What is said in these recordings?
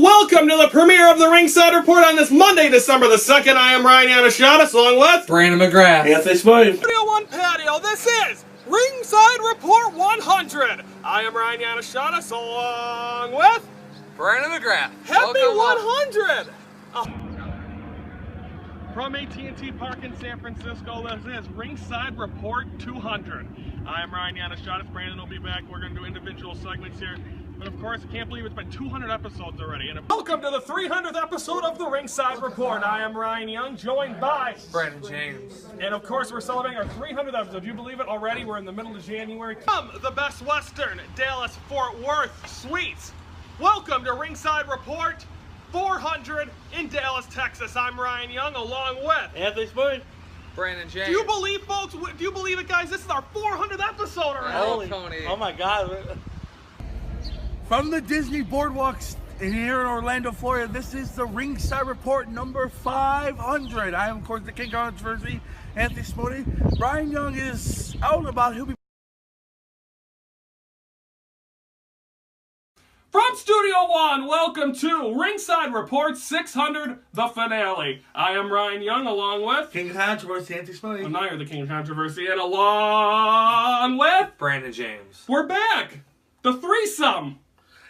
welcome to the premiere of the Ringside Report on this Monday, December the 2nd. I am Ryan Yanishatis, along with Brandon McGrath. Anthony Smiley. Studio One Patio. This is Ringside Report 100. I am Ryan Yanishatis, along with Brandon McGrath. Happy Welcome 100. From AT&T Park in San Francisco, this is Ringside Report 200. I am Ryan Yanishatis. Brandon will be back. We're going to do individual segments here. But of course, I can't believe it's been 200 episodes already. And welcome to the 300th episode of the Ringside Report. I am Ryan Young, joined by Brandon James. And of course, we're celebrating our 300th episode. Do you believe it already? We're in the middle of January. From the Best Western, Dallas, Fort Worth Suites. Welcome to Ringside Report 400 in Dallas, Texas. I'm Ryan Young, along with Anthony Smiley. Brandon James. Do you believe, folks? Do you believe it, guys? This is our 400th episode already. Tony. Oh my God. From the Disney Boardwalks here in Orlando, Florida, this is the Ringside Report number 500. I am, of course, the King of Controversy, Anthony Smiley. Ryan Young is out and about. He'll be From Studio One, welcome to Ringside Report 600, the finale. I am Ryan Young, along with King of Controversy, Anthony Smiley. now you're the King of Controversy, and along with Brandon James. we're back. The threesome.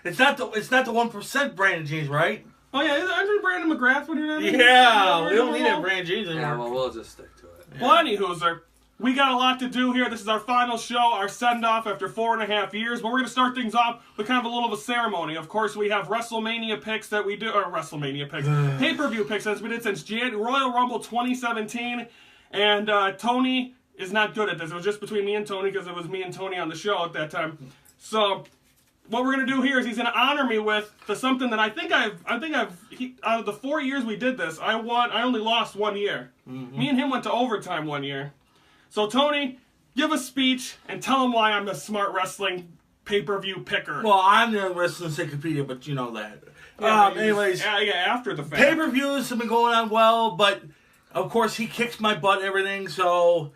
It's not the 1% Brandon James, right? Oh yeah, aren't Brandon McGrath when you're not in? Yeah, we don't need that Brandon James Yeah, anymore. well, we'll just stick to it. Well, anywhozer, we got a lot to do here. This is our final show, our send-off after 4.5 years. But we're going to start things off with kind of a little of a ceremony. Of course, we have WrestleMania picks that we do, or WrestleMania picks, pay-per-view picks as we did since Royal Rumble 2017. And Tony is not good at this. It was just between me and Tony because it was me and Tony on the show at that time. So what we're going to do here is he's going to honor me with something that out of the 4 years we did this, I only lost 1 year. Mm-hmm. Me and him went to overtime 1 year. So Tony, give a speech and tell him why I'm the smart wrestling pay-per-view picker. Well, I'm the wrestling encyclopedia, but you know that. Anyways, after the fact. pay-per-views have been going on well, but of course he kicks my butt and everything, so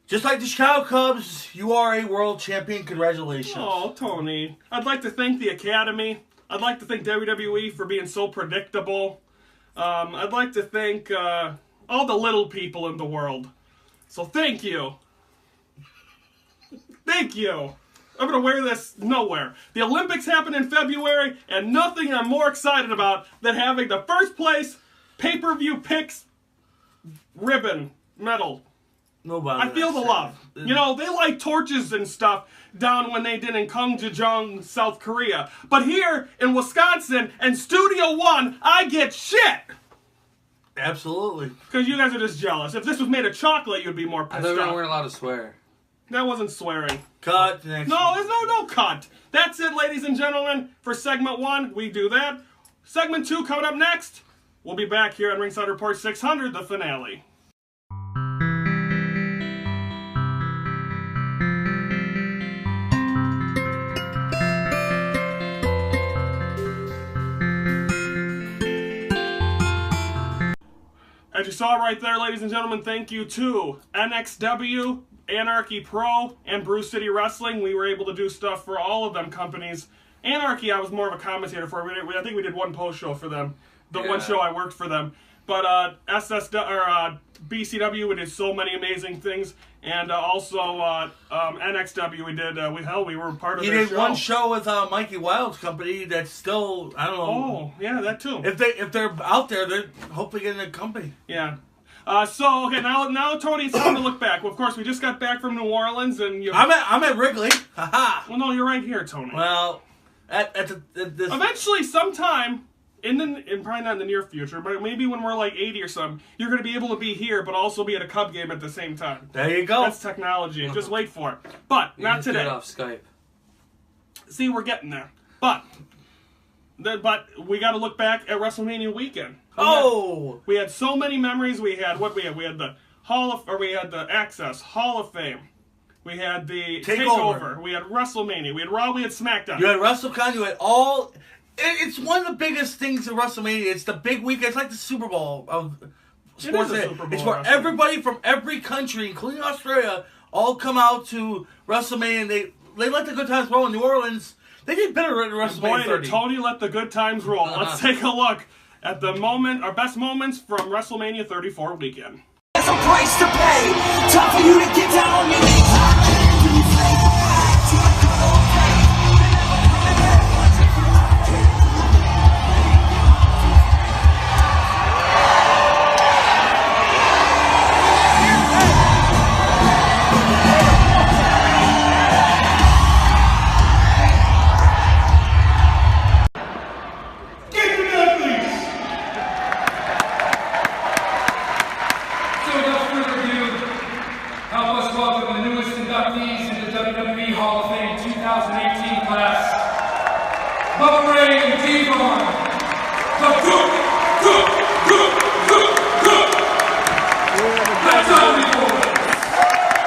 just like the Chicago Cubs, you are a world champion. Congratulations. Oh, Tony. I'd like to thank the Academy. I'd like to thank WWE for being so predictable. I'd like to thank all the little people in the world. So thank you. Thank you. I'm going to wear this nowhere. The Olympics happen in February, and nothing I'm more excited about than having the first place pay-per-view picks ribbon medal. Nobody. I feel the love. You know, they light torches and stuff down when they did in Gyeonggi, South Korea. But here in Wisconsin and Studio One, I get shit. Absolutely. Because you guys are just jealous. If this was made of chocolate, you'd be more I pissed thought we off. weren't allowed to swear. That wasn't swearing. Cut. Next. No, there's no cut. That's it, ladies and gentlemen. For segment 1, we do that. Segment 2 coming up next. We'll be back here on Ringside Report 600, the finale. As you saw right there, ladies and gentlemen, thank you to NXW, Anarchy Pro, and Brew City Wrestling. We were able to do stuff for all of them companies. Anarchy, I was more of a commentator for. I think we did one post show for them. One show I worked for them. But BCW, we did so many amazing things, and also NXW, we did. We were part of. He their did one show with Mikey Wild's company. That's still, I don't know. Oh, yeah, that too. If they're out there, they're hopefully getting a company. Yeah. Okay, now Tony, it's time to look back. Well, of course, we just got back from New Orleans, and I'm at Wrigley. Haha. Well, no, you're right here, Tony. Well, Eventually, sometime. Probably not in the near future, but maybe when we're like 80 or something, you're going to be able to be here, but also be at a Cub game at the same time. There you go. That's technology. Just wait for it. But not today. Get off Skype. See, we're getting there. But we got to look back at WrestleMania weekend. We had so many memories. We had the Access Hall of Fame. We had the Takeover. We had WrestleMania. We had Raw. We had SmackDown. You had WrestleCon. You had all. It's one of the biggest things in WrestleMania. It's the big weekend. It's like the Super Bowl of sports. It's where everybody from every country, including Australia, all come out to WrestleMania. And they let the good times roll. In New Orleans, They get better at WrestleMania Boy, 30. did Tony let the good times roll. Let's take a look at our best moments from WrestleMania 34 weekend. There's a price to pay. Time for you to get down on your knees. So without further ado, help us welcome the newest inductees in the WWE Hall of Fame 2018 class. Bubba Ray and D-Von, That's all we for.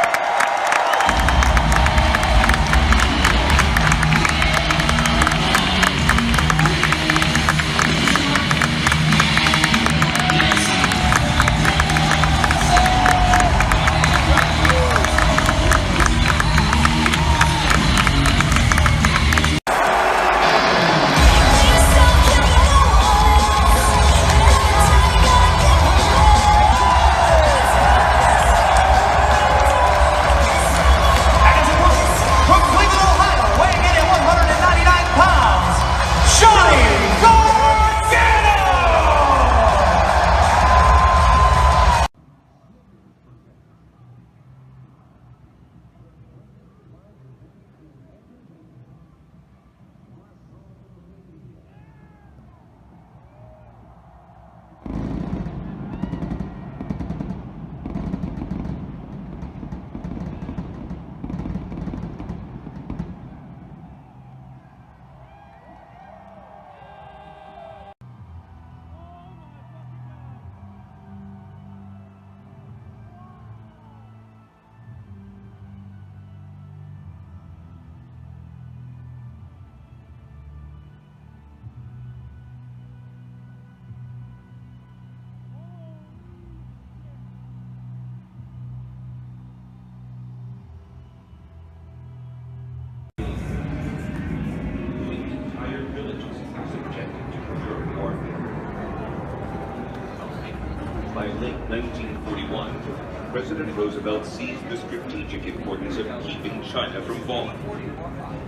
By late 1941, President Roosevelt seized the strategic importance of keeping China from falling.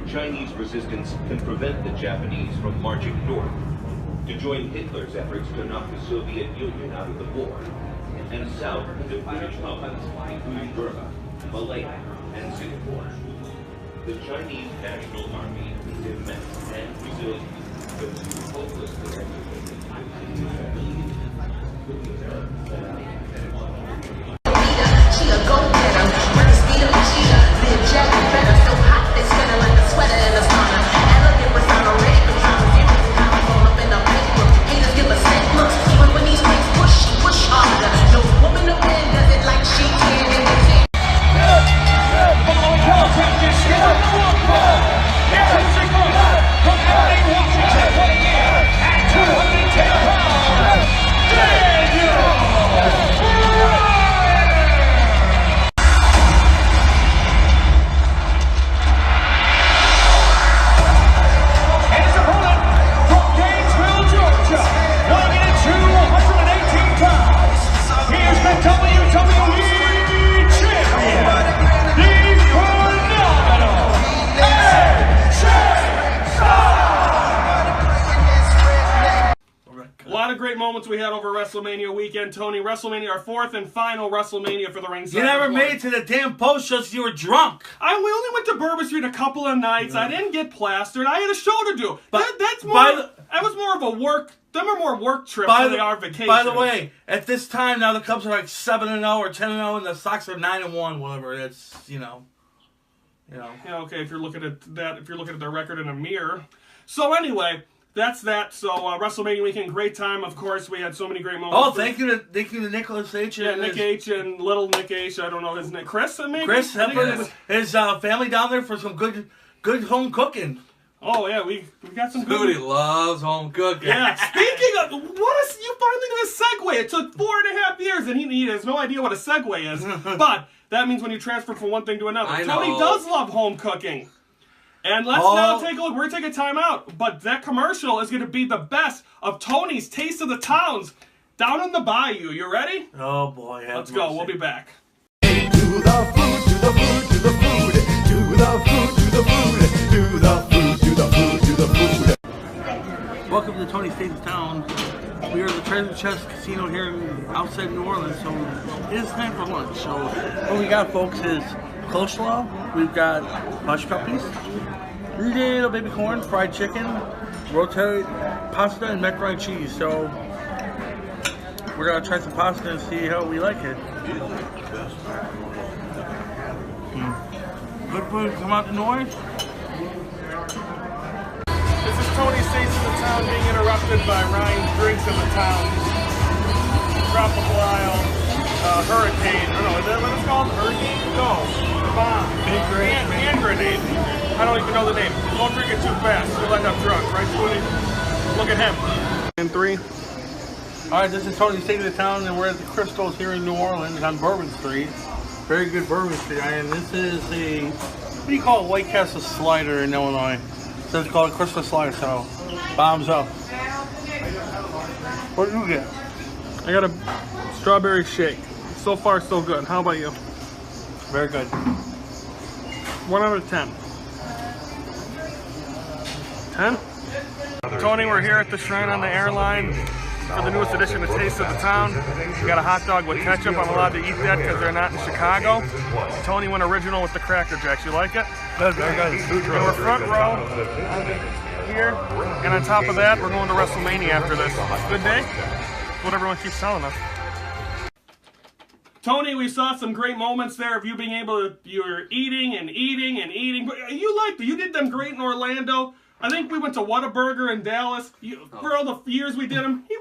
Chinese resistance can prevent the Japanese from marching north to join Hitler's efforts to knock the Soviet Union out of the war, and south to British colonies, including Burma, Malaya, and Singapore. The Chinese National Army is immense and resilient, but hopelessly She a go-getter, running speed up, she a live jacket better. So hot, they sweater like a sweater in the sauna. Elegant persona, ready for time, zero time, all up in the paper. Haters give a sick looks, even when these things push, she push harder. No woman to win does it like she can, and they can't. Moments we had over WrestleMania weekend, Tony. WrestleMania, our fourth and final WrestleMania for the Ringside You never Report. made it to the damn post shows. You were drunk. We only went to Bourbon Street a couple of nights. I didn't get plastered. I had a show to do. But- That's more. That was more of a work. Them are more work trips than they are vacations. By the way, at this time now the Cubs are like 7-0 or 10-0, and the Sox are 9-1, whatever. It's Yeah, okay, if you're looking at that, if you're looking at their record in a mirror. So anyway, that's that. So WrestleMania weekend, great time. Of course, we had so many great moments. Oh, thank you to Nicholas H. Yeah, Nick H. and little Nick H. I don't know his name. Chris, maybe. Chris, I think his family down there for some good home cooking. Oh yeah, we got some Booty good. loves home cooking. Yeah. Speaking of, you finally did a segue. It took 4.5 years, and he has no idea what a segue is. But that means when you transfer from one thing to another. I Tony know. does love home cooking. And let's now take a look. We're going to take a time out. But that commercial is going to be the best of Tony's Taste of the Towns down in the bayou. You ready? Oh boy. Let's go. We'll be back. Do the food, do the food, do the food. Do the food, do the food. Do the food, do the food, do the food. Welcome to Tony's Taste of Town. We are at the Treasure Chest Casino here outside New Orleans, so it is time for lunch. So what we got, folks, is coleslaw. We've got hush puppies, little baby corn, fried chicken, rotisserie pasta, and macaroni and cheese. So we're gonna try some pasta and see how we like it. Good food, come out the noise. This is Tony's Taste of the Town being interrupted by Ryan's Drinks of the Town. Tropical Isle, Hurricane. I don't know, is that what it's called? Hurricane? No. Bomb. Hand grenade. I don't even know the name. Don't drink it too fast. You'll end up drunk, right, Tony? Look at him. And 3. Alright, this is Tony's Taste of the Town, and we're at the Crystals here in New Orleans on Bourbon Street. Very good Bourbon Street. And this is a, what do you call it, White Castle slider in Illinois. So it's called a Crystal slider, so bombs up. What did you get? I got a strawberry shake. So far, so good. How about you? Very good. 1 out of 10. 10? Tony, we're here at the Shrine on the Airline for the newest edition of Taste of the Town. We got a hot dog with ketchup. I'm allowed to eat that because they're not in Chicago. Tony went original with the Cracker Jacks. You like it? Good, very good. And we're front row here. And on top of that, we're going to WrestleMania after this. Good day? That's what everyone keeps telling us. Tony, we saw some great moments there of you being able to, you were eating and eating and eating. But you did them great in Orlando. I think we went to Whataburger in Dallas. For all the years we did them, we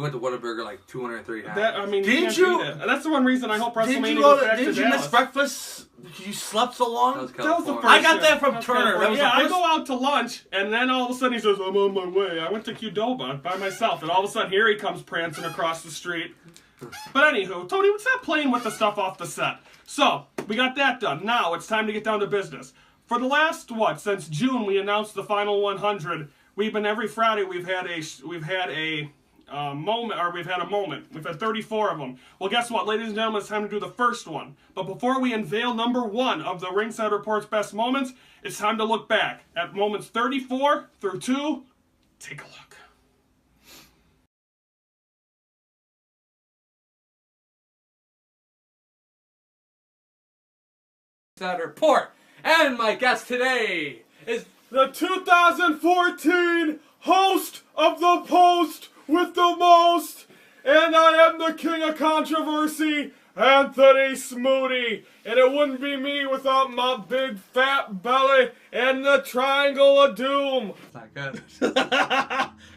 went to Whataburger like 203 times. Didn't you? That's the one reason I hope WrestleMania goes back to Dallas. Didn't you miss breakfast? You slept so long? That was the first I got year. that from Turner. That was I go out to lunch, and then all of a sudden he says, I'm on my way. I went to Qdoba by myself, and all of a sudden here he comes prancing across the street. But anywho, Tony, stop playing with the stuff off the set. So, we got that done. Now, it's time to get down to business. For the last, since June we announced the final 100, every Friday we've had a moment. We've had 34 of them. Well, guess what, ladies and gentlemen, it's time to do the first one. But before we unveil number 1 of the Ringside Report's best moments, it's time to look back at moments 34 through 2. Take a look. Ringside Report. And my guest today is the 2014 host of the Post with the most, and I am the king of controversy, Anthony Smoody. And it wouldn't be me without my big fat belly and the Triangle of Doom. not good.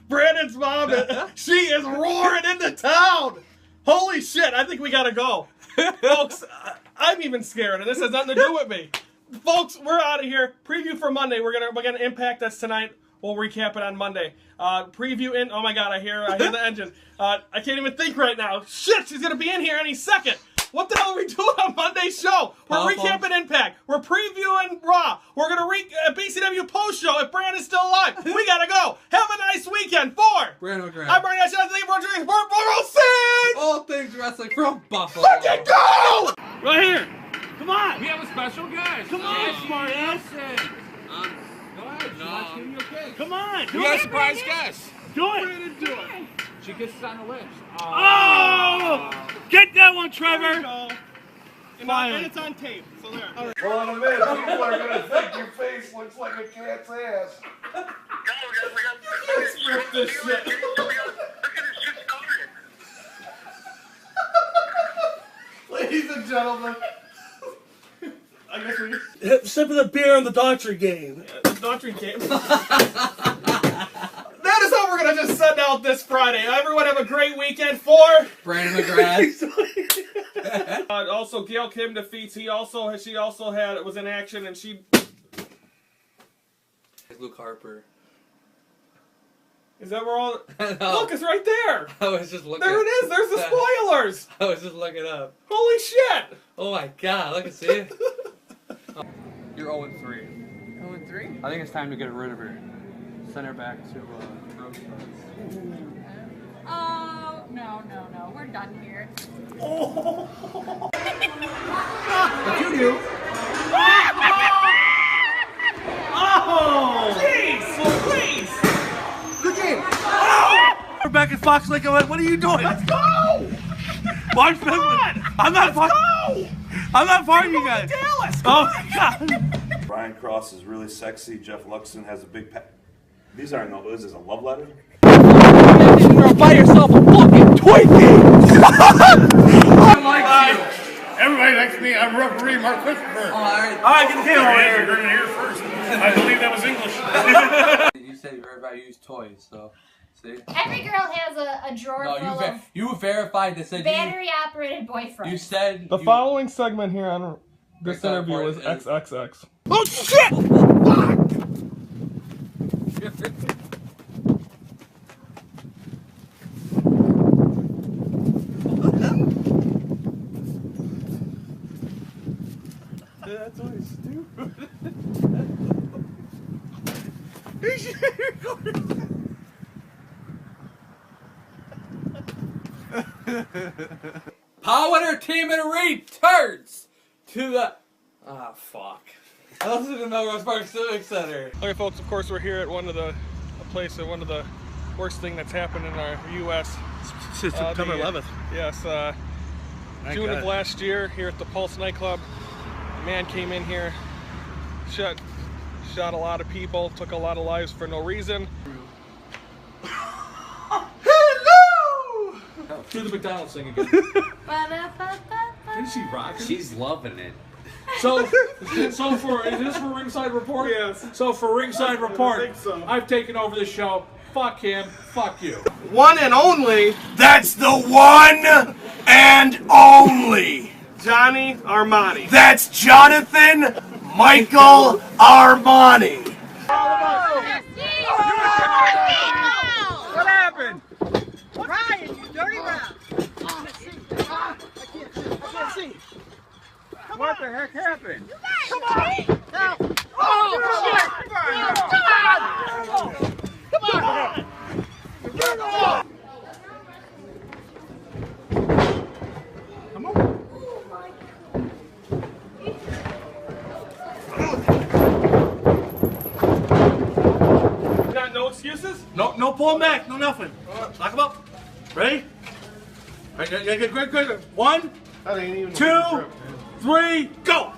Brandon's mom, she is roaring into town. Holy shit, I think we gotta go. Folks, I'm even scared, and this has nothing to do with me. Folks, we're out of here. Preview for Monday. We're gonna Impact that's tonight. We'll recap it on Monday. Preview in. Oh my God, I hear the engine. I can't even think right now. Shit, she's gonna be in here any second. What the hell are we doing on Monday's show? We're recapping Impact. We're previewing Raw. We're gonna BCW post show if Brandon's still alive. We gotta go. Have a nice weekend. Brandon McGrath. I'm Brandon. We'll see. All things wrestling from Buffalo. Fucking go! Right here. Come on. We have a special guest. Come on, smart ass. Go ahead. No. Okay. Come on. We got a surprise guest. Do it. Brandon, do it. She gets on the list. Oh! Get that one, Trevor. And it's on tape, so there. All right. Well, in a minute, people are going to think your face looks like a cat's ass. Rip this shit. Ladies and gentlemen, I guess we Sip of the beer on the Daughtry game. the Daughtry game. That is how we're gonna just send out this Friday. Everyone have a great weekend for Brandon McGrath. also, Gail Kim defeats. She also was in action, and she. Luke Harper. Is that where all? No. Look, it's right there. I was just looking. There it is. There's the spoilers. I was just looking up. Holy shit! Oh my God! Look and see. You're 0-3. I think it's time to get rid of her. Send her back to Rose. Oh, no. We're done here. What you do? Oh! Please! Good game! We're back at Fox Lake. What are you doing? Let's go! I'm not part of you guys. Dallas! Oh my God! Brian Cross is really sexy. Jeff Luxon has a big These aren't no. This is a love letter. You're by yourself a fucking toy game! Everybody likes me. I'm referee Mark Christopher. Alright, get the camera over here. You're gonna hear first. I believe that was English. You said everybody used toys, so see. Every girl has a drawer full of you verified that said battery-operated boyfriends. you said The following segment here on this interview is XXX. Oh shit! That's really stupid. Power Team and returns to the fuck. I listened to the Melrose Park Civic Center. Okay, folks. Of course, we're here at one of the worst thing that's happened in our U.S. Since September 11th. Yes, June of last year here at the Pulse nightclub. A man came in here, shot a lot of people, took a lot of lives for no reason. Hello! Do the McDonald's thing again. Isn't she rocking? She's loving it. So is this for Ringside Report? Yes. So for Ringside Report, I think so. I've taken over the show. Fuck him. Fuck you. One and only That's the one and only. Johnny Armani. That's Jonathan Michael Armani. What happened? Ryan, you dirty rat! I can't see. What the heck happened? Come on! Now. Oh, shit! Come on! Come on! Got no excuses? No pulling back, no nothing. Lock him up. Ready? Good. 1, 2, 3, go!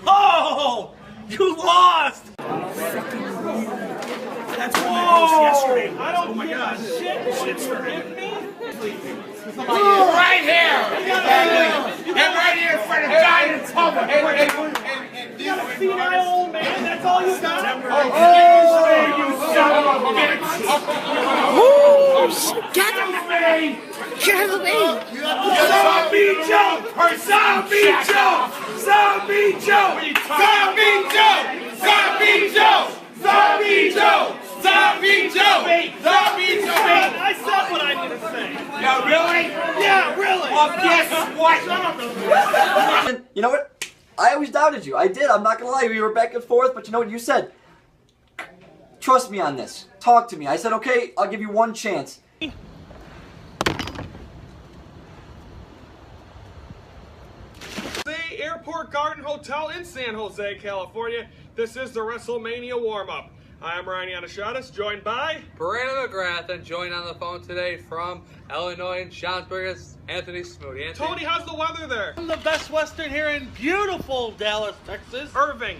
Oh! You lost! That's yesterday. I don't give a shit. Forgive me? Right here. And right here in front of Giants Hub. You got a senile old man? That's all you got? You son of a bitch. Gather me! Zombie Joe! Zombie Joe! Zombie Joe! Zombie Joe! Zombie Joe! Zombie Joe! Zombie Joe! Zombie Joe! I said what I need to say. Yeah, really? Yeah, really. Well, guess what? You know what? I always doubted you. I did. I'm not gonna lie. We were back and forth, but you know what you said? Trust me on this. Talk to me. I said, okay, I'll give you one chance. The Airport Garden Hotel in San Jose, California. This is the WrestleMania warm-up. I am Ryan Yannishatis, joined by Brandon McGrath, and joined on the phone today from Illinois and Johnsburg is Anthony Smoody. Anthony. Tony. How's the weather there? From the Best Western here in beautiful Dallas, Texas. Irving,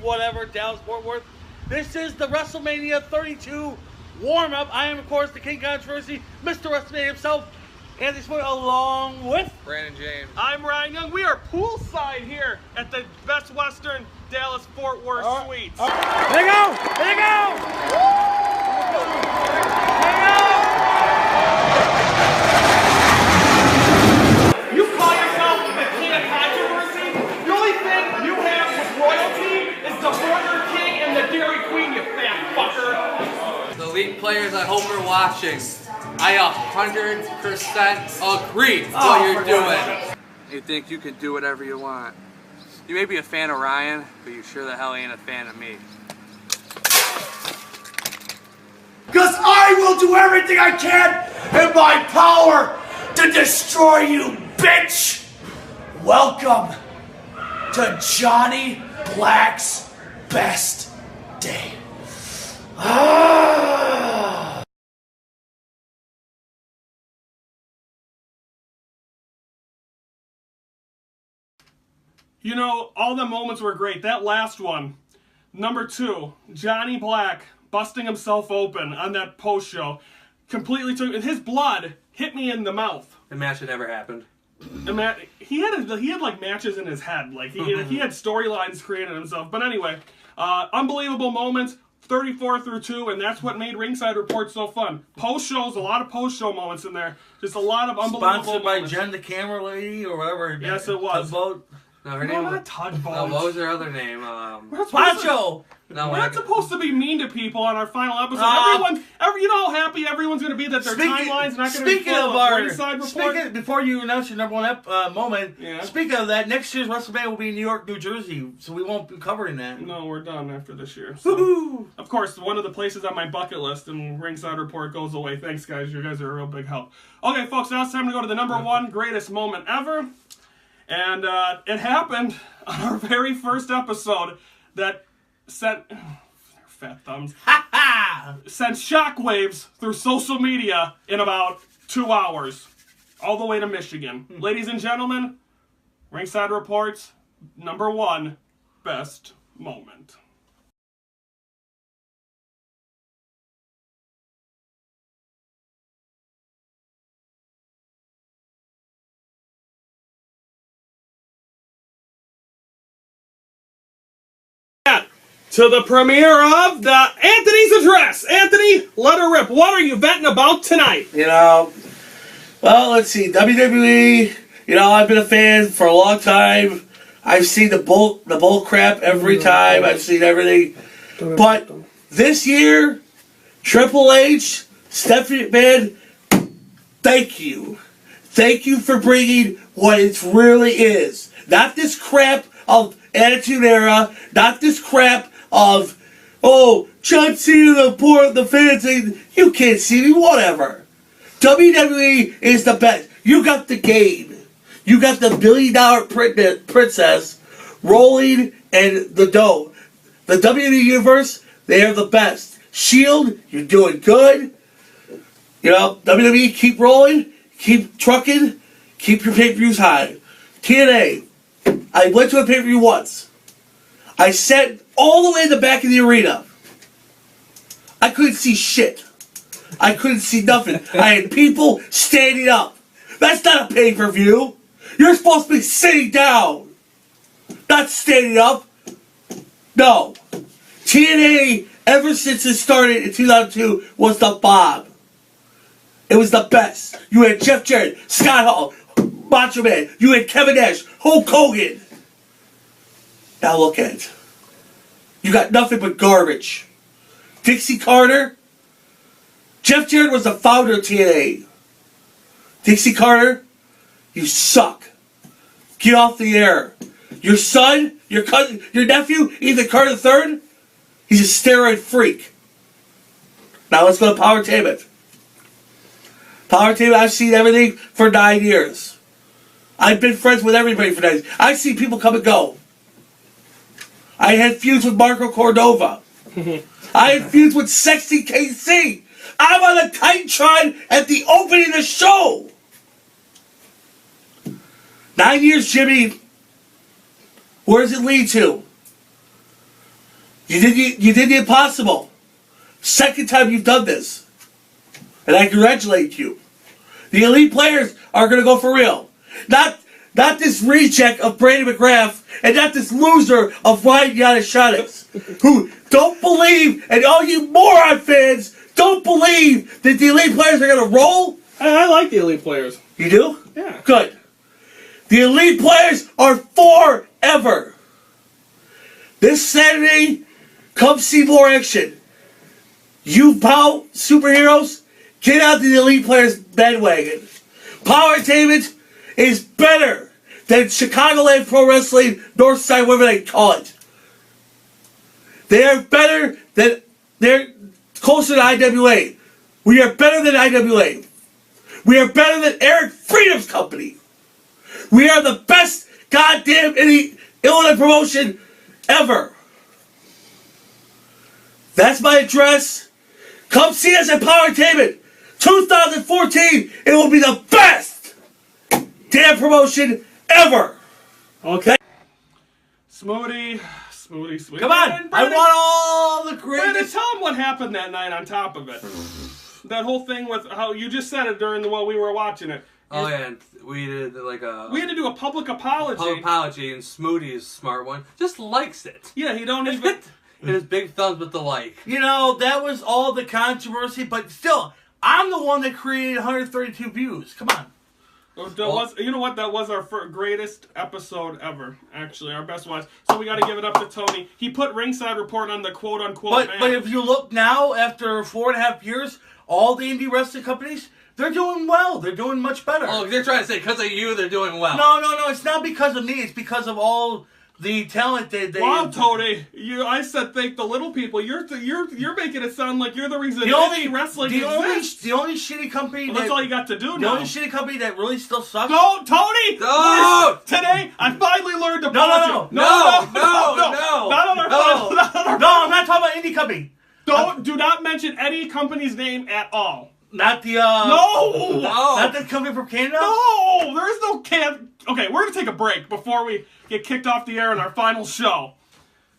whatever, Dallas, Fort Worth. This is the WrestleMania 32 warm-up. I am, of course, the King Controversy, Mr. WrestleMania himself, Anthony Smoody, along with Brandon James. I'm Ryan Young. We are poolside here at the Best Western Dallas Fort Worth Suites. There you go! There you go! You call yourself the King of Controversy? The only thing you have with royalty is the Burger King and the Dairy Queen, you fat fucker. The league players, I hope are watching. I 100% agree what you're doing. You think you can do whatever you want. You may be a fan of Ryan, but you sure the hell ain't a fan of me. Because I will do everything I can in my power to destroy you, bitch! Welcome to Johnny Black's best day. You know, all the moments were great. That last one, number 2, Johnny Black busting himself open on that post show, completely took his blood hit me in the mouth. The match that never happened. He had like matches in his head, like he had storylines created himself. But anyway, unbelievable moments. 34 through 2, and that's what made Ringside Report so fun. Post shows, a lot of post show moments in there. Just a lot of unbelievable Sponsored by moments. Jen, the camera lady, or whatever. Yes, it was. Tugboat. No, her name not Tugboat. What was her other name? Pancho! No, We're not supposed to be mean to people on our final episode. You know how happy everyone's going to be that their timeline's not going to be full of Ringside Report? Before you announce your number one moment, Yeah. speaking of that, next year's WrestleMania will be in New York, New Jersey, so we won't be covering that. No, we're done after this year. So. Of course, one of the places on my bucket list, and Ringside Report goes away. Thanks, guys. You guys are a real big help. Okay, folks, now it's time to go to the number 1 greatest moment ever. And it happened on our very first episode that sent... fat thumbs. Sent shockwaves through social media in about 2 hours. All the way to Michigan. Ladies and gentlemen, Ringside Report's number 1 best moment. To the premiere of the Anthony's Address. Anthony, let her rip. What are you betting about tonight? You know, well, let's see. WWE, you know, I've been a fan for a long time. I've seen the bull crap every time. I've seen everything. But this year, Triple H, Stephanie McMahon, thank you. Thank you for bringing what it really is. Not this crap of Attitude Era. Not this crap of, oh, John Cena, the fans saying, you can't see me, whatever. WWE is the best. You got the game. You got the $1 billion princess rolling in the dough. The WWE Universe, they are the best. Shield, you're doing good. You know, WWE, keep rolling, keep trucking, keep your pay-per-views high. TNA, I went to a pay-per-view once. I sat all the way in the back of the arena. I couldn't see shit. I couldn't see nothing. I had people standing up. That's not a pay-per-view. You're supposed to be sitting down, not standing up. No. TNA, ever since it started in 2002, was the bomb. It was the best. You had Jeff Jarrett, Scott Hall, Macho Man. You had Kevin Nash, Hulk Hogan. Now look at it. You got nothing but garbage. Dixie Carter. Jeff Jarrett was the founder of TNA. Dixie Carter, you suck. Get off the air. Your son, your cousin, your nephew, Ethan Carter III, he's a steroid freak. Now let's go to Powertainment. Powertainment, I've seen everything for 9 years. I've been friends with everybody for 9 years. I've seen people come and go. I had feuds with Marco Cordova. I had feuds with Sexy KC. I'm on the Titantron at the opening of the show. 9 years, Jimmy. Where does it lead to? You did the impossible. Second time you've done this. And I congratulate you. The elite players are going to go for real. Not this reject of Brady McGrath, and not this loser of Ryan Yanishanics, who don't believe, and all you moron fans don't believe that the elite players are going to roll. I like the elite players. You do? Yeah. Good. The elite players are forever. This Saturday, come see more action. You POW superheroes, get out the elite players bandwagon. Powertainment is better than Chicagoland Pro Wrestling, Northside, whatever they call it. They are better than, they're closer to IWA. We are better than IWA. We are better than Eric Freedom's company. We are the best goddamn Illinois promotion ever. That's my address. Come see us at Power Entertainment. 2014, it will be the best damn promotion ever. Okay? Smoothie. Come on. I want all the Brandon, greatest. tell him what happened that night on top of it. That whole thing with how you just said it during while we were watching it. Oh yeah, and we did like a. We had to do a public apology. And Smoothie's smart one just likes it. Yeah, he don't even. His big thumbs with the like. You know, that was all the controversy, but still, I'm the one that created 132 views. Come on. You know what? That was our greatest episode ever. Actually, our best was. So we got to give it up to Tony. He put Ringside Report on the quote-unquote map. But if you look now, after 4.5 years, all the indie wrestling companies, they're doing well. They're doing much better. Oh, they're trying to say because of you, they're doing well. No. It's not because of me. It's because of all the talent they. Wow, Tony! I said thank the little people. You're making it sound like you're the reason indie wrestling exists. The only shitty company. Well, that's all you got to do now. The only shitty company that really still sucks. Don't, Tony! No! Today, I finally learned to No! Not on our No, I'm not talking about indie company. Do not mention any company's name at all. Not the No! Not the company from Canada? No! There is no Okay, we're gonna take a break before we get kicked off the air in our final show.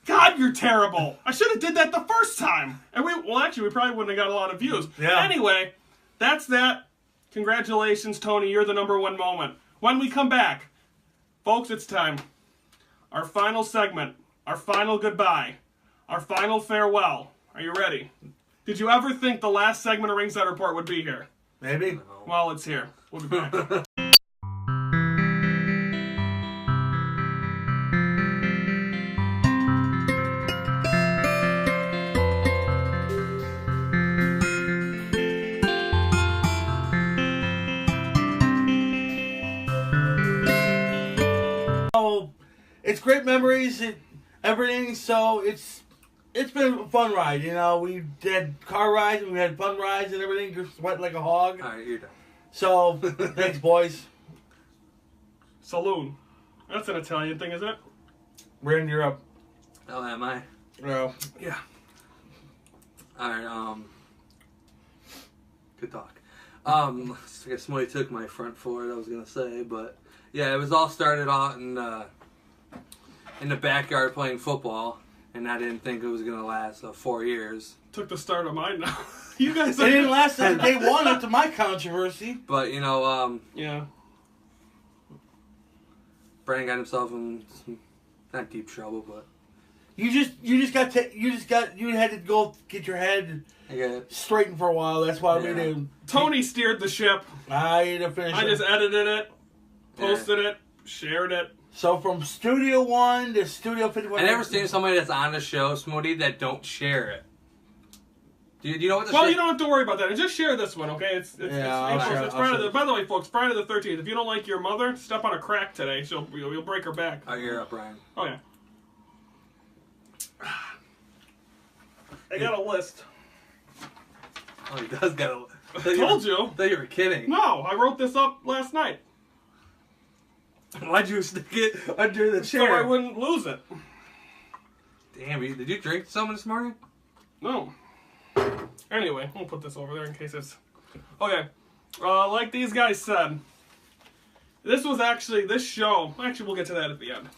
God, you're terrible. I should have did that the first time. And we probably wouldn't have got a lot of views. Yeah. Anyway, that's that. Congratulations, Tony. You're the #1 moment. When we come back, folks, it's time. Our final segment. Our final goodbye. Our final farewell. Are you ready? Did you ever think the last segment of Ringside Report would be here? Maybe. Well, it's here. We'll be back. It's great memories, everything. So it's been a fun ride. You know, we had car rides and we had fun rides and everything. You're sweating like a hog. All right, you're done. So thanks, boys. Saloon. That's an Italian thing, isn't it? We're in Europe. Oh, am I? No. Yeah. All right. Good talk. I guess somebody took my front for it. I was gonna say, but yeah, it was all started out in the backyard playing football, and I didn't think it was gonna last 4 years. Took the start of mine now. You guys. It didn't last since day one after my controversy. But you know, yeah. Brandon got himself in some, not deep trouble, but you had to go get your head straightened for a while. That's why we did. Tony steered the ship. I just edited it, posted it, shared it. So from Studio 1 to Studio 51. I never seen somebody that's on the show, Smoothie, that don't share it. Do you know what the Well, you don't have to worry about that. Just share this one, okay? It's I'll Friday. By the way, folks, Friday the 13th. If you don't like your mother, step on a crack today. You'll break her back. Oh, you're up, Brian. Oh yeah. I got a list. Oh, he does got a list. I told you. I thought you were kidding. No, I wrote this up last night. Why'd you stick it under the chair? So I wouldn't lose it. Damn, did you drink some this morning? No. Anyway, we'll put this over there in case it's... Okay. Like these guys said, this show... Actually, we'll get to that at the end.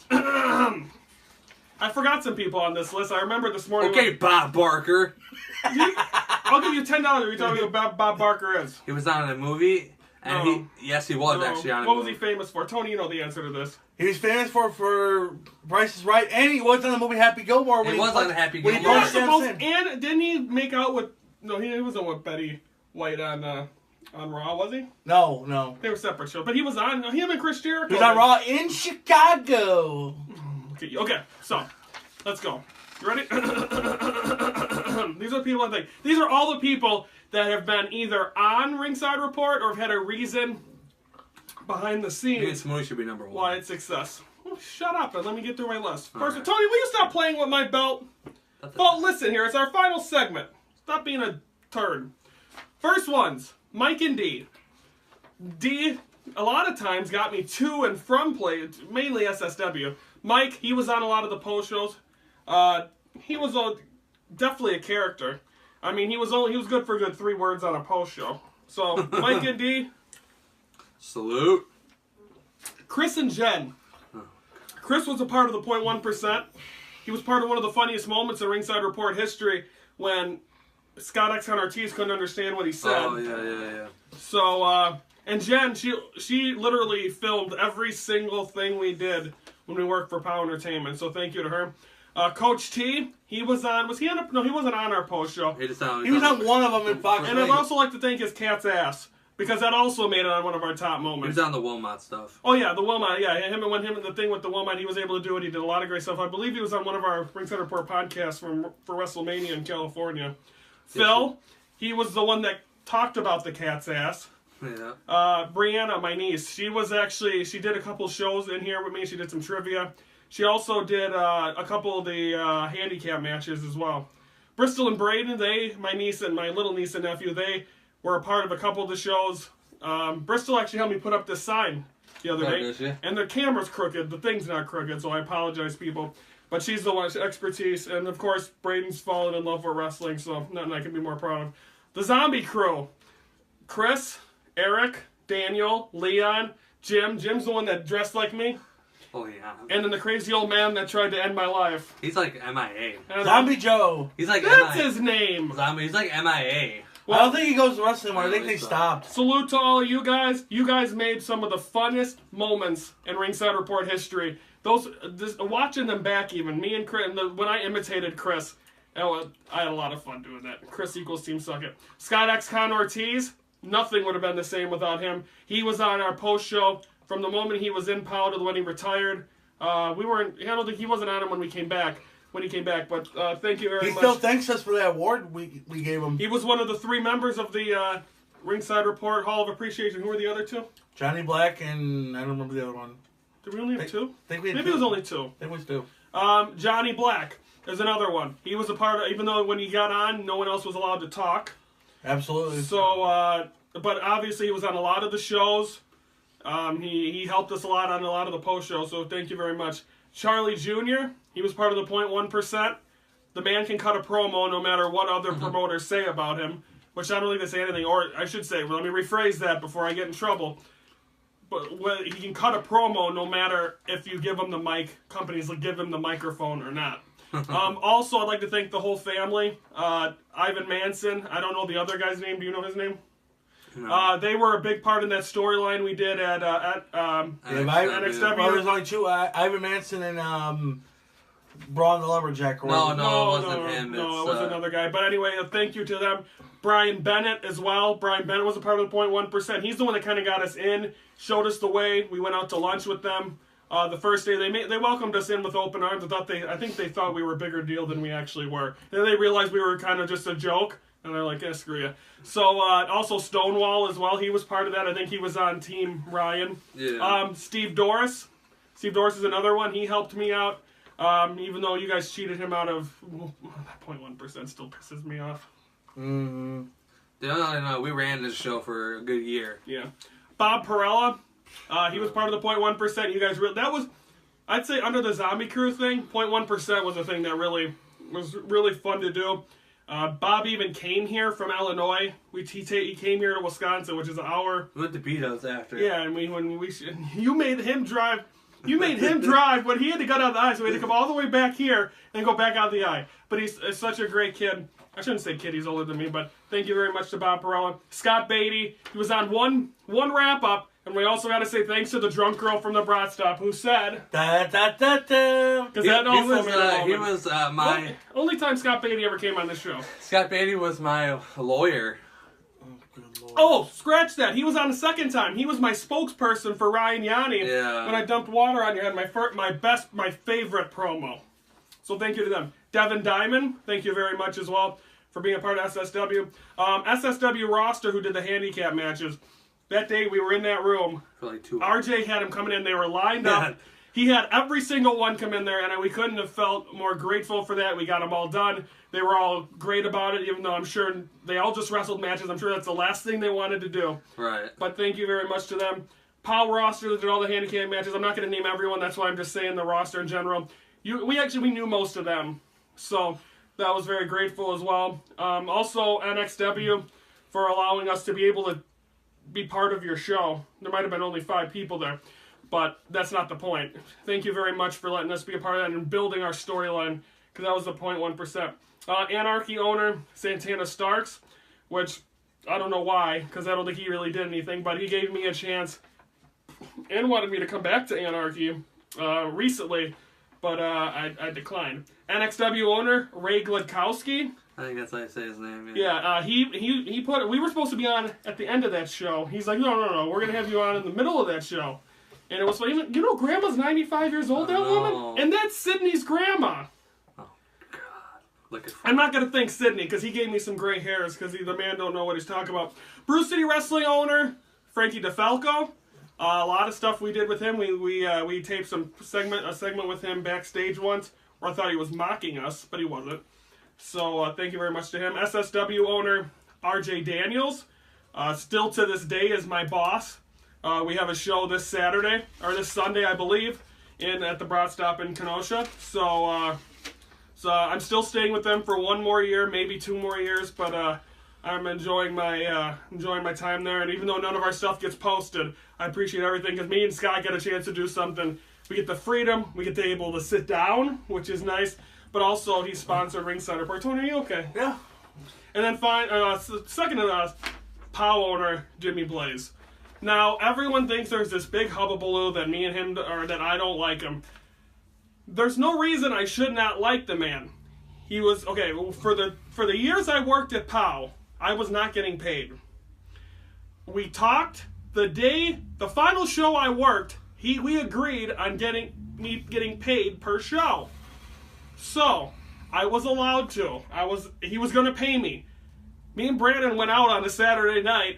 I forgot some people on this list. I remember this morning... Okay, Bob Barker. I'll give you $10 if you tell me who Bob Barker is. He was on a movie, and he was actually on a movie. What was he famous for? Tony, you know the answer to this. He was famous for Price is Right, and he was on the movie Happy Gilmore. He was on Happy Gilmore. And didn't he make out with... No, he wasn't with Betty White on Raw, was he? No. They were separate shows. But he was on... Him and Chris Jericho. He was on Raw in Chicago. Okay, so, let's go. You ready? These are people I think. These are all the people that have been either on Ringside Report or have had a reason behind the Me and scenes. Smoothie should be number 1. Why it's success. Well, shut up and let me get through my list. First, Tony, will you stop playing with my belt? Well, listen here. It's our final segment. Stop being a turd. First ones, Mike and D. D, a lot of times, got me to and from play, mainly SSW. Mike, he was on a lot of the post shows. He was definitely a character. I mean, he was good for a good 3 words on a post show. So, Mike and D. Salute. Chris and Jen. Chris was a part of the 0.1%. He was part of one of the funniest moments in Ringside Report history when Scott X on Ortiz couldn't understand what he said. Oh, yeah. So, and Jen, she literally filmed every single thing we did when we worked for POW Entertainment. So thank you to her. Coach T, he was on, no, he wasn't on our post show. He was on one of them in Fox. And I'd also like to thank his cat's ass, because that also made it on one of our top moments. He was on the Wilmot stuff. Oh yeah, the Wilmot, yeah. Him and the thing with the Wilmot, he was able to do it. He did a lot of great stuff. I believe he was on one of our Ringside Report podcasts for WrestleMania in California. Phil, he was the one that talked about the cat's ass. Yeah. Brianna, my niece, she did a couple shows in here with me. She did some trivia. She also did a couple of the handicap matches as well. Bristol and Braden, my niece and my little niece and nephew, they were a part of a couple of the shows. Bristol actually helped me put up this sign the other day. And the camera's crooked. The thing's not crooked, so I apologize, people. But she's the one, expertise. And, of course, Braden's fallen in love with wrestling, so nothing I can be more proud of. The Zombie Crew. Chris, Eric, Daniel, Leon, Jim. Jim's the one that dressed like me. Oh, yeah. And then the crazy old man that tried to end my life. He's like MIA. Zombie Joe. He's like That's MIA. his name. Zombie. He's like MIA. Well, I don't think he goes to wrestling anymore. I think they stopped. Salute to all of you guys. You guys made some of the funnest moments in Ringside Report history. Watching them back, even me and Chris, when I imitated Chris, I had a lot of fun doing that. Chris equals Team Suck It. Scott X Con Ortiz, nothing would have been the same without him. He was on our post show from the moment he was in POW to when he retired. I don't think he wasn't on him when he came back. But thank you very much. He still thanks us for that award we gave him. He was one of the 3 members of the Ringside Report Hall of Appreciation. Who were the other 2? Johnny Black and I don't remember the other one. Did we only have 2? Maybe it was only 2. It was 2. Johnny Black is another one. He was a part of, even though when he got on, no one else was allowed to talk. Absolutely. So, but obviously he was on a lot of the shows. He helped us a lot on a lot of the post shows, so thank you very much. Charlie Jr., he was part of the 0.1%. The man can cut a promo no matter what other promoters say about him, which I don't think they say anything, or I should say, let me rephrase that before I get in trouble. But he can cut a promo no matter if you give him the mic, companies will give him the microphone or not. Also, I'd like to thank the whole family. Ivan Manson, I don't know the other guy's name. Do you know his name? No. They were a big part in that storyline we did at NXW. Well, there's only 2, Ivan Manson and Braun the Lumberjack. No, it wasn't him. No, it was another guy. But anyway, thank you to them. Brian Bennett as well. Brian Bennett was a part of the 0.1%. He's the one that kind of got us in, showed us the way. We went out to lunch with them. The first day they welcomed us in with open arms. I think they thought we were a bigger deal than we actually were. Then they realized we were kind of just a joke. And they're like, yeah, screw you. So, also Stonewall as well. He was part of that. I think he was on Team Ryan. Yeah. Steve Doris. Steve Doris is another one. He helped me out. Even though you guys cheated him out of... that 0.1% still pisses me off. Mm-hmm. No, we ran this show for a good year. Yeah. Bob Perella. He was part of the 0.1%. You guys that was... I'd say under the Zombie Crew thing, 0.1% was a thing that was really fun to do. Bob even came here from Illinois. He came here to Wisconsin, which is an hour. We went to Beatles after. Yeah, and you made him drive. You made him drive when he had to go down the I, so he had to come all the way back here and go back out the I. But he's such a great kid. I shouldn't say kid, he's older than me, but thank you very much to Bob Perella. Scott Beatty, he was on one wrap-up, and we also got to say thanks to the drunk girl from the Brat Stop who said... Da-da-da-da. Because that also made a moment. He was my... Only time Scott Beatty ever came on this show. Scott Beatty was my lawyer. Oh, scratch that. He was on the second time. He was my spokesperson for Ryan Yanni when I dumped water on your head. My favorite promo. So thank you to them. Devin Diamond, thank you very much as well for being a part of SSW. SSW roster, who did the handicap matches. that day we were in that room. For like 2 hours. RJ had him coming in. They were lined up. He had every single one come in there, and we couldn't have felt more grateful for that. We got them all done. They were all great about it, even though I'm sure they all just wrestled matches. I'm sure that's the last thing they wanted to do. Right. But thank you very much to them. POW roster that did all the handicap matches. I'm not going to name everyone. That's why I'm just saying the roster in general. We knew most of them. So that was very grateful as well. Also, NXW for allowing us to be able to be part of your show. There might have been only 5 people there, but that's not the point. Thank you very much for letting us be a part of that and building our storyline, because that was the 0.1%. Anarchy owner, Santana Starks, which I don't know why, because I don't think he really did anything, but he gave me a chance and wanted me to come back to Anarchy recently, but I declined. NXW owner, Ray Gladkowski. I think that's how you say his name. Yeah, he put it. We were supposed to be on at the end of that show. He's like, no, we're gonna have you on in the middle of that show. And it was funny. You know, Grandma's 95 years old. That woman, and that's Sydney's grandma. Oh God, look at. I'm not gonna thank Sydney because he gave me some gray hairs because the man don't know what he's talking about. Bruce City Wrestling owner Frankie DeFalco. A lot of stuff we did with him. We taped a segment with him backstage once where I thought he was mocking us, but he wasn't. So thank you very much to him. SSW owner RJ Daniels, still to this day is my boss. We have a show this Saturday, or this Sunday, I believe, at the Broad Stop in Kenosha. So I'm still staying with them for 1 more year, maybe 2 more years, but I'm enjoying my time there. And even though none of our stuff gets posted, I appreciate everything because me and Scott get a chance to do something. We get the freedom, we get to be able to sit down, which is nice. But also, he sponsored Ringside Report. Tony, are you okay? Yeah. And then second to us, POW owner Jimmy Blaze. Now, everyone thinks there's this big hubbubaloo that me and him, or that I don't like him. There's no reason I should not like the man. He was, okay, for the years I worked at POW, I was not getting paid. We talked the final show I worked, we agreed on me getting paid per show. So, I was allowed to. He was going to pay me. Me and Brandon went out on a Saturday night.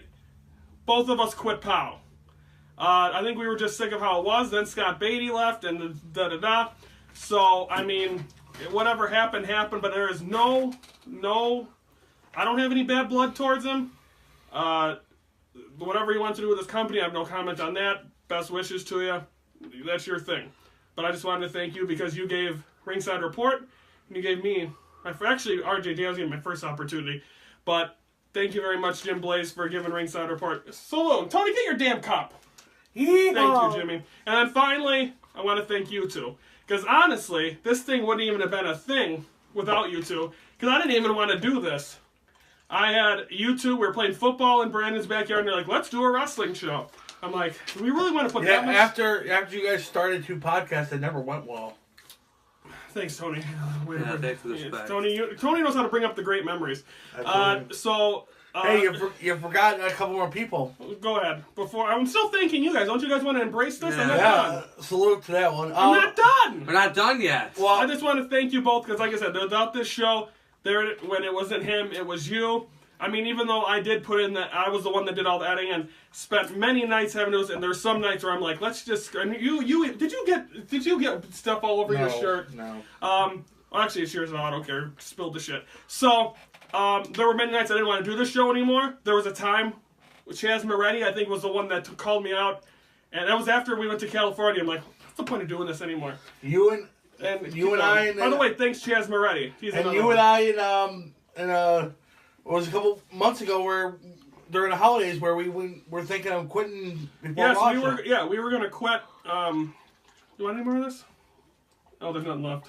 Both of us quit POW. I think we were just sick of how it was. Then Scott Beatty left and da-da-da. So, I mean, whatever happened, but there is no, I don't have any bad blood towards him. Whatever he wants to do with his company, I have no comment on that. Best wishes to you. That's your thing. But I just wanted to thank you because you gave Ringside Report, and you gave me, actually, RJ Daniels gave me my first opportunity. But thank you very much, Jim Blaze, for giving Ringside Report. So, Tony, get your damn cup. Yeehaw. Thank you, Jimmy. And then finally, I want to thank you two. Because honestly, this thing wouldn't even have been a thing without you two. Because I didn't even want to do this. I had you two, we were playing football in Brandon's backyard, and they're like, let's do a wrestling show. I'm like, do we really want to put that much? After you guys started 2 podcasts, it never went well. Thanks, Tony. Thanks for the respect. Tony knows how to bring up the great memories. Hey, you forgot a couple more people. Go ahead. I'm still thanking you guys. Don't you guys want to embrace this? Yeah. I'm not done. Salute to that one. I'm not done. We're not done yet. Well, I just want to thank you both because, like I said, without this show, when it wasn't him, it was you. I mean, even though I did put in that, I was the one that did all the editing and spent many nights having those. And there's some nights where I'm like, let's just. And did you get stuff all over your shirt? No. Well, actually, it's yours. No, I don't care. Spilled the shit. So, there were many nights I didn't want to do this show anymore. There was a time, Chaz Moretti, I think, was the one that called me out, and that was after we went to California. I'm like, what's the point of doing this anymore? You and I. By the way, thanks, Chaz Moretti. It was a couple months ago where during the holidays where we were thinking of quitting before Russia. We were gonna quit. You want any more of this? Oh, there's nothing left.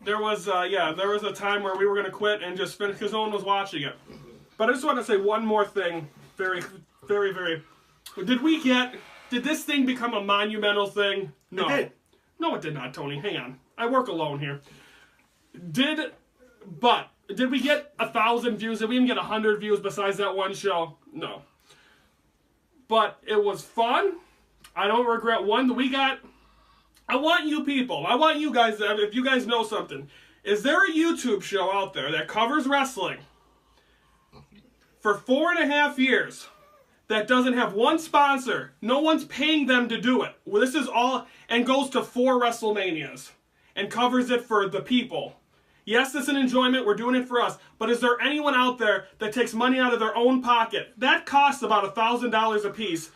There was a time where we were gonna quit and just finish because no one was watching it. But I just want to say one more thing, very, very, very. Did this thing become a monumental thing? No. It did. No, it did not, Tony. Hang on. I work alone here. Did we get 1,000 views? Did we even get 100 views besides that one show? No. But it was fun. I don't regret one. I want you people. I want you guys, if you guys know something. Is there a YouTube show out there that covers wrestling for 4.5 years that doesn't have one sponsor. No one's paying them to do it. Well, this is all, and goes to 4 WrestleManias and covers it for the people. Yes, it's an enjoyment. We're doing it for us. But is there anyone out there that takes money out of their own pocket? That costs about $1,000 a piece,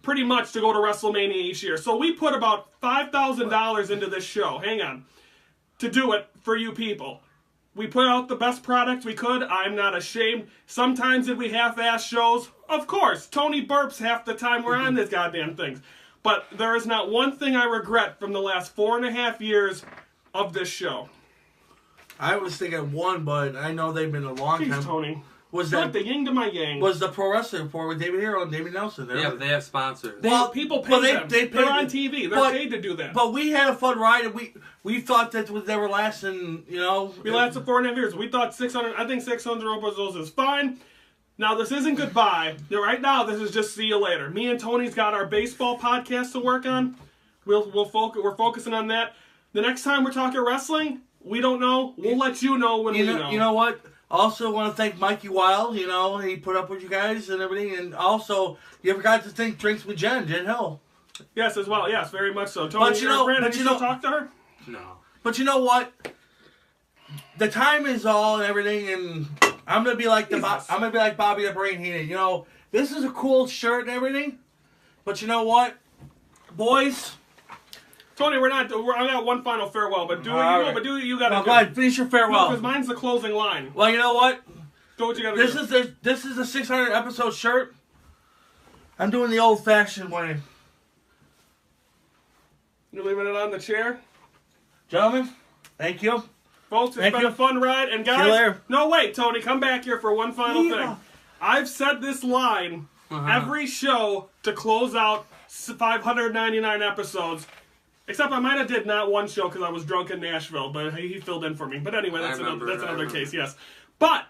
pretty much, to go to WrestleMania each year. So we put about $5,000 into this show. Hang on. To do it for you people. We put out the best product we could. I'm not ashamed. Sometimes did we half-ass shows? Of course. Tony burps half the time we're on these goddamn things. But there is not one thing I regret from the last 4.5 years of this show. I was thinking one, but I know they've been a long Jeez, time. Tony. Was Like that the yin to my yang. was the Pro Wrestling Report with David Hero and David Nelson? Yeah, but they have sponsors. People pay them. They're on TV. They're paid to do that. But we had a fun ride, and we thought that was never lasting. You know, We lasted 4.5 years. We thought 600. I think 600 episodes is fine. Now this isn't goodbye. Right now this is just see you later. Me and Tony's got our baseball podcast to work on. We're focusing on that. The next time we're talking wrestling, we don't know. We'll let you know when we know. You know what? Also want to thank Mikey Wild. You know, he put up with you guys and everything. And also, you forgot to thank Drinks with Jen Hill. Yes, as well. Yes, very much so. Tony, But you know, Brandon, but you still know, talk to her? No. But you know what? The time is all and everything, and I'm gonna be like Bobby the Brain Heenan. You know, this is a cool shirt and everything. But you know what, boys? Tony, I got one final farewell, but you gotta Well, do. go ahead, finish your farewell. Because mine's the closing line. Well, you know what? Do what you gotta do. This is a 600 episode shirt. I'm doing the old fashioned way. You leaving it on the chair? Gentlemen, thank you. Folks, it's been a fun ride. And See you guys, later. no, wait, Tony, come back here for one final Yeah. thing. I've said this line every show to close out 599 episodes. Except I might have did not one show because I was drunk in Nashville, but he filled in for me. But anyway, that's another case, yes. But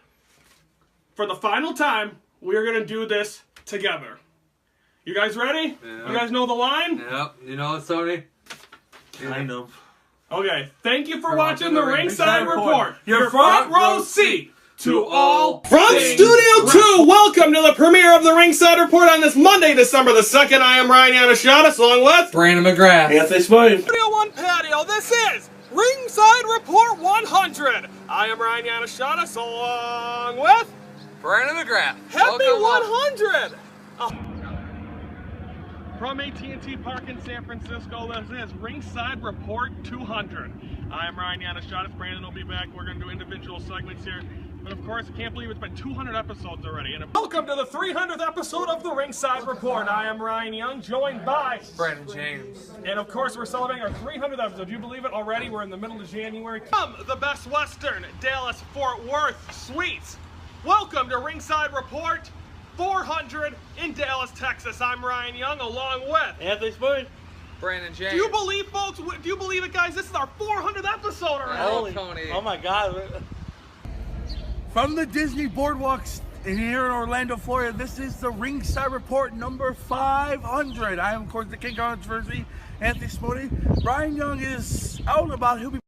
for the final time, we're going to do this together. You guys ready? Yeah. You guys know the line? Yep. You know it, Tony? Kind of. Okay, thank you for watching the Ringside Report. Your front row seat to all From things Studio 2, welcome to the premiere of the Ringside Report on this Monday, December the 2nd. I am Ryan Yannishadas, along with Brandon McGrath. Anthony Spoon. Studio 1 patio, this is Ringside Report 100. I am Ryan Yannishadas, along with Brandon McGrath. Happy Welcome 100! From AT&T Park in San Francisco, this is Ringside Report 200. I am Ryan Yannishadas. Brandon will be back. We're going to do individual segments here. But of course, I can't believe it's been 200 episodes already. And welcome to the 300th episode of the Ringside Report. I am Ryan Young, joined by Brandon James. And of course, we're celebrating our 300th episode. Do you believe it already? We're in the middle of January. From the Best Western, Dallas, Fort Worth Suites. Welcome to Ringside Report 400 in Dallas, Texas. I'm Ryan Young, along with Anthony Spoon. Brandon James. Do you believe, folks? Do you believe it, guys? This is our 400th episode already. Tony. Oh my God. From the Disney boardwalks here in Orlando, Florida, this is the Ringside Report number 500. I am, of course, the King Controversy, Anthony Smody. Ryan Young is out and about. He'll be